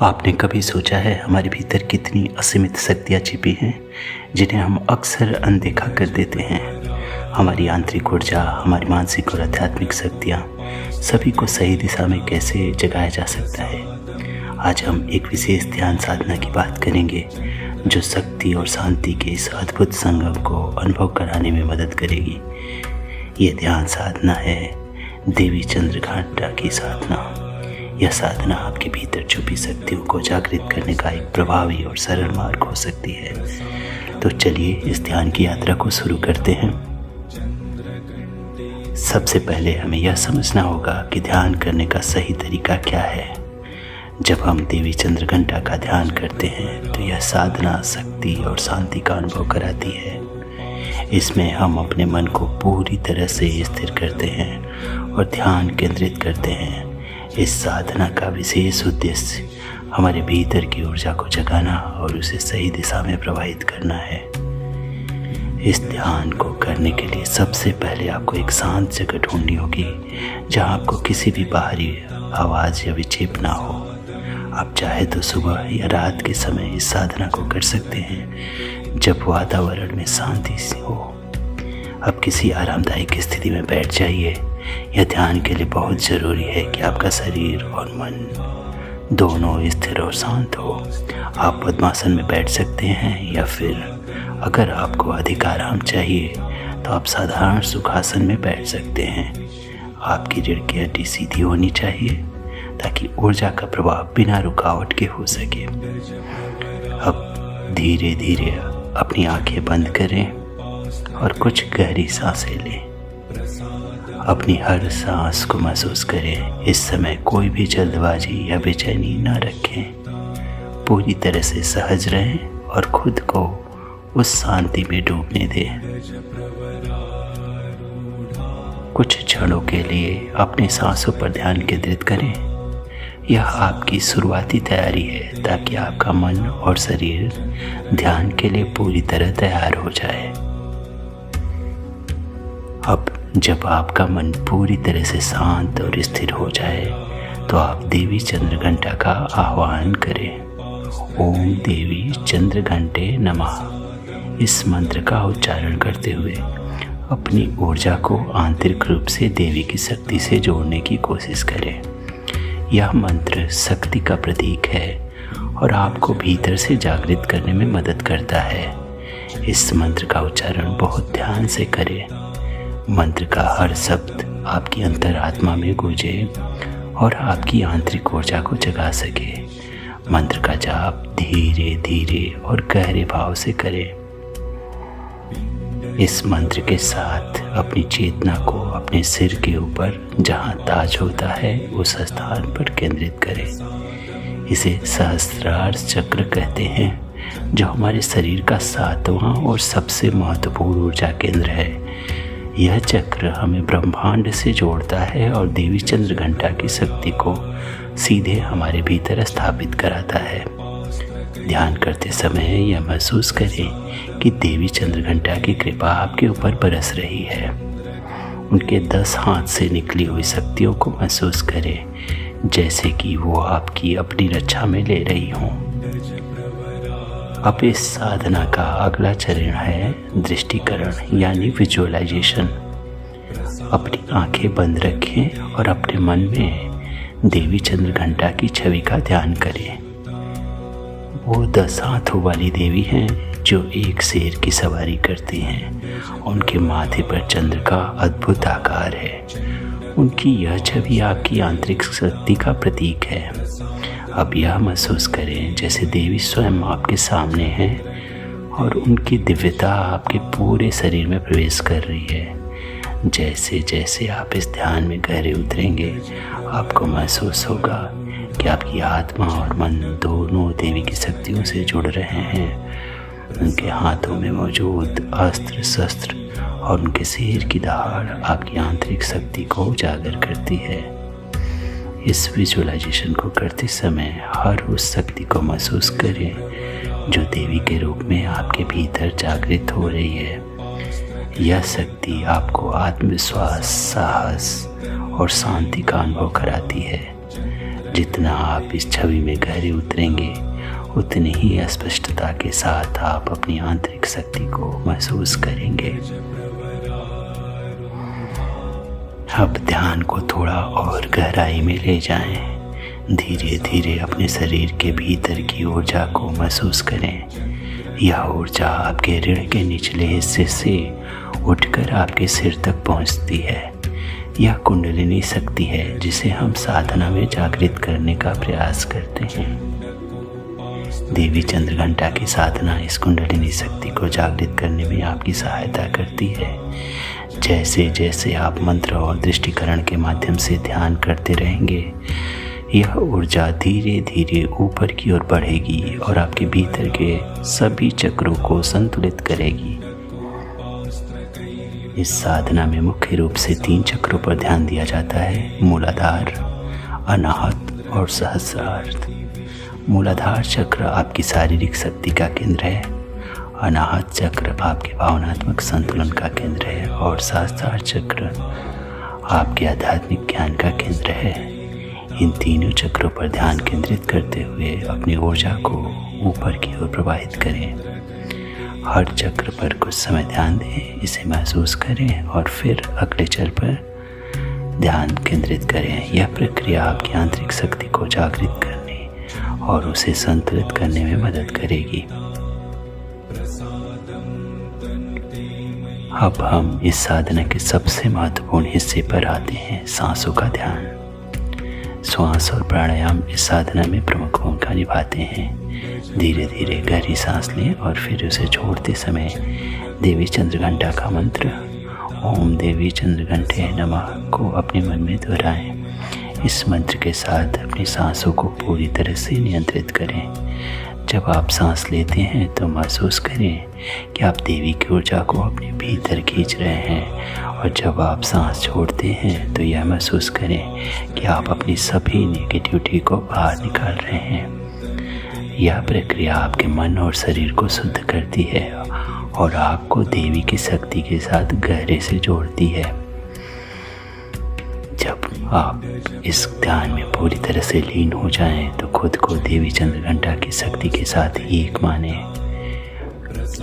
आपने कभी सोचा है हमारे भीतर कितनी असीमित शक्तियाँ छिपी हैं जिन्हें हम अक्सर अनदेखा कर देते हैं। हमारी आंतरिक ऊर्जा, हमारी मानसिक और आध्यात्मिक शक्तियाँ सभी को सही दिशा में कैसे जगाया जा सकता है। आज हम एक विशेष ध्यान साधना की बात करेंगे जो शक्ति और शांति के इस अद्भुत संगम को अनुभव कराने में मदद करेगी। ये ध्यान साधना है देवी चंद्रघंटा की साधना। यह साधना आपके भीतर छुपी शक्तियों को जागृत करने का एक प्रभावी और सरल मार्ग हो सकती है। तो चलिए इस ध्यान की यात्रा को शुरू करते हैं। सबसे पहले हमें यह समझना होगा कि ध्यान करने का सही तरीका क्या है। जब हम देवी चंद्रघंटा का ध्यान करते हैं तो यह साधना शक्ति और शांति का अनुभव कराती है। इसमें हम अपने मन को पूरी तरह से स्थिर करते हैं और ध्यान केंद्रित करते हैं। इस साधना का विशेष उद्देश्य हमारे भीतर की ऊर्जा को जगाना और उसे सही दिशा में प्रवाहित करना है। इस ध्यान को करने के लिए सबसे पहले आपको एक शांत जगह ढूंढनी होगी जहां आपको किसी भी बाहरी आवाज़ या विक्षेप ना हो। आप चाहे तो सुबह या रात के समय इस साधना को कर सकते हैं जब वातावरण में शांति हो। अब किसी आरामदायक स्थिति में बैठ जाइए। यह ध्यान के लिए बहुत ज़रूरी है कि आपका शरीर और मन दोनों स्थिर और शांत हो। आप पद्मासन में बैठ सकते हैं या फिर अगर आपको अधिक आराम चाहिए तो आप साधारण सुखासन में बैठ सकते हैं। आपकी रीढ़ की हड्डी सीधी होनी चाहिए ताकि ऊर्जा का प्रभाव बिना रुकावट के हो सके। अब धीरे धीरे अपनी आंखें बंद करें और कुछ गहरी सांसें लें। अपनी हर सांस को महसूस करें। इस समय कोई भी जल्दबाजी या बेचैनी न रखें। पूरी तरह से सहज रहें और खुद को उस शांति में डूबने दें। कुछ क्षणों के लिए अपनी सांसों पर ध्यान केंद्रित करें। यह आपकी शुरुआती तैयारी है ताकि आपका मन और शरीर ध्यान के लिए पूरी तरह तैयार हो जाए। अब जब आपका मन पूरी तरह से शांत और स्थिर हो जाए तो आप देवी चंद्रघंटा का आह्वान करें। ओम देवी चंद्रघंटे नमः। इस मंत्र का उच्चारण करते हुए अपनी ऊर्जा को आंतरिक रूप से देवी की शक्ति से जोड़ने की कोशिश करें। यह मंत्र शक्ति का प्रतीक है और आपको भीतर से जागृत करने में मदद करता है। इस मंत्र का उच्चारण बहुत ध्यान से करें। मंत्र का हर शब्द आपकी अंतरात्मा में गूंजे और आपकी आंतरिक ऊर्जा को जगा सके। मंत्र का जाप धीरे धीरे और गहरे भाव से करें। इस मंत्र के साथ अपनी चेतना को अपने सिर के ऊपर जहां ताज होता है उस स्थान पर केंद्रित करें। इसे सहस्त्रार चक्र कहते हैं जो हमारे शरीर का 7वां और सबसे महत्वपूर्ण ऊर्जा केंद्र है। यह चक्र हमें ब्रह्मांड से जोड़ता है और देवी चंद्रघंटा की शक्ति को सीधे हमारे भीतर स्थापित कराता है। ध्यान करते समय यह महसूस करें कि देवी चंद्रघंटा की कृपा आपके ऊपर बरस रही है। उनके 10 हाथ से निकली हुई शक्तियों को महसूस करें जैसे कि वो आपकी अपनी रक्षा में ले रही हों। अब इस साधना का अगला चरण है दृष्टिकरण यानी विजुअलाइजेशन। अपनी आंखें बंद रखें और अपने मन में देवी चंद्रघंटा की छवि का ध्यान करें। वो 10 हाथों वाली देवी हैं जो एक शेर की सवारी करती हैं। उनके माथे पर चंद्र का अद्भुत आकार है। उनकी यह छवि आपकी आंतरिक शक्ति का प्रतीक है। अब यह महसूस करें जैसे देवी स्वयं आपके सामने हैं और उनकी दिव्यता आपके पूरे शरीर में प्रवेश कर रही है। जैसे जैसे आप इस ध्यान में गहरे उतरेंगे आपको महसूस होगा कि आपकी आत्मा और मन दोनों देवी की शक्तियों से जुड़ रहे हैं। उनके हाथों में मौजूद अस्त्र शस्त्र और उनके सिर की दहाड़ आपकी आंतरिक शक्ति को उजागर करती है। इस विजुअलाइजेशन को करते समय हर उस शक्ति को महसूस करें जो देवी के रूप में आपके भीतर जागृत हो रही है। यह शक्ति आपको आत्मविश्वास, साहस और शांति का अनुभव कराती है। जितना आप इस छवि में गहरे उतरेंगे उतनी ही स्पष्टता के साथ आप अपनी आंतरिक शक्ति को महसूस करेंगे। अब ध्यान को थोड़ा और गहराई में ले जाएं। धीरे धीरे अपने शरीर के भीतर की ऊर्जा को महसूस करें। यह ऊर्जा आपके रीढ़ के निचले हिस्से से उठकर आपके सिर तक पहुंचती है। यह कुंडलिनी शक्ति है जिसे हम साधना में जागृत करने का प्रयास करते हैं। देवी चंद्रघंटा की साधना इस कुंडलिनी शक्ति को जागृत करने में आपकी सहायता करती है। जैसे जैसे आप मंत्र और दृष्टिकरण के माध्यम से ध्यान करते रहेंगे, यह ऊर्जा धीरे धीरे ऊपर की ओर बढ़ेगी और आपके भीतर के सभी चक्रों को संतुलित करेगी। इस साधना में मुख्य रूप से 3 चक्रों पर ध्यान दिया जाता है: मूलाधार, अनाहत और सहस्रार्थ। मूलाधार चक्र आपकी शारीरिक शक्ति का केंद्र है, अनाहत चक्र आपके भावनात्मक संतुलन का केंद्र है और सहस्रार्थ चक्र आपके आध्यात्मिक ज्ञान का केंद्र है। इन तीनों चक्रों पर ध्यान केंद्रित करते हुए अपनी ऊर्जा को ऊपर की ओर प्रवाहित करें। हर चक्र पर कुछ समय ध्यान दें, इसे महसूस करें और फिर अगले चक्र पर ध्यान केंद्रित करें। यह प्रक्रिया आपकी आंतरिक शक्ति को जागृत करने और उसे संतुलित करने में मदद करेगी। अब हम इस साधना के सबसे महत्वपूर्ण हिस्से पर आते हैं, सांसों का ध्यान। श्वास और प्राणायाम इस साधना में प्रमुख भूमिका निभाते हैं। धीरे धीरे गहरी सांस लें और फिर उसे छोड़ते समय देवी चंद्रघंटा का मंत्र ओम देवी चंद्रघंटे नमः को अपने मन में दोहराएं। इस मंत्र के साथ अपनी सांसों को पूरी तरह से नियंत्रित करें। जब आप सांस लेते हैं तो महसूस करें कि आप देवी की ऊर्जा को अपने भीतर खींच रहे हैं और जब आप सांस छोड़ते हैं तो यह महसूस करें कि आप अपनी सभी नेगेटिविटी को बाहर निकाल रहे हैं। यह प्रक्रिया आपके मन और शरीर को शुद्ध करती है और आपको देवी की शक्ति के साथ गहरे से जोड़ती है। जब आप इस ध्यान में पूरी तरह से लीन हो जाएं तो खुद को देवी चंद्रघंटा की शक्ति के साथ एक माने।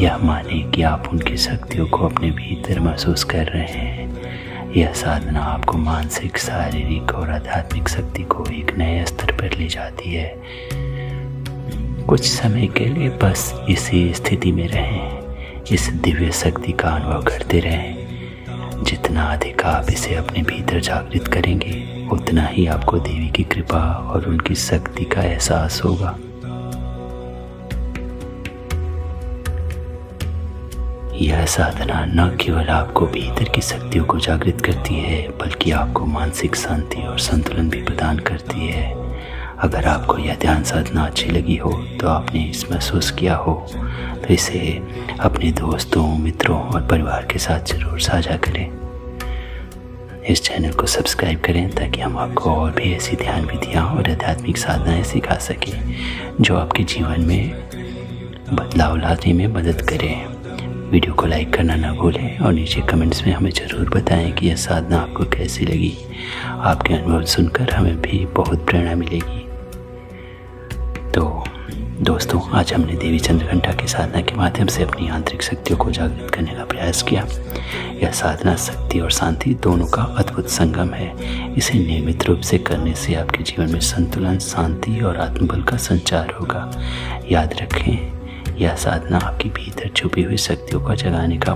यह माने कि आप उनकी शक्तियों को अपने भीतर महसूस कर रहे हैं। यह साधना आपको मानसिक, शारीरिक और आध्यात्मिक शक्ति को एक नए स्तर पर ले जाती है। कुछ समय के लिए बस इसी स्थिति में रहें, इस दिव्य शक्ति का अनुभव करते रहें। जितना अधिक आप इसे अपने भीतर जागृत करेंगे उतना ही आपको देवी की कृपा और उनकी शक्ति का एहसास होगा। यह साधना न केवल आपको भीतर की शक्तियों को जागृत करती है बल्कि आपको मानसिक शांति और संतुलन भी प्रदान करती है। अगर आपको यह ध्यान साधना अच्छी लगी हो तो आपने इस महसूस किया हो तो इसे अपने दोस्तों, मित्रों और परिवार के साथ जरूर साझा करें। इस चैनल को सब्सक्राइब करें ताकि हम आपको और भी ऐसी ध्यान विधियाँ और आध्यात्मिक साधनाएं सिखा सकें जो आपके जीवन में बदलाव लाने में मदद करें। वीडियो को लाइक करना ना भूलें और नीचे कमेंट्स में हमें ज़रूर बताएं कि यह साधना आपको कैसी लगी। आपके अनुभव सुनकर हमें भी बहुत प्रेरणा मिलेगी। तो दोस्तों, आज हमने देवी चंद्रघंटा की साधना के माध्यम से अपनी आंतरिक शक्तियों को जागृत करने का प्रयास किया। यह साधना शक्ति और शांति दोनों का अद्भुत संगम है। इसे नियमित रूप से करने से आपके जीवन में संतुलन, शांति और आत्मबल का संचार होगा। याद रखें, यह साधना आपकी भीतर छुपी हुई शक्तियों को जगाने का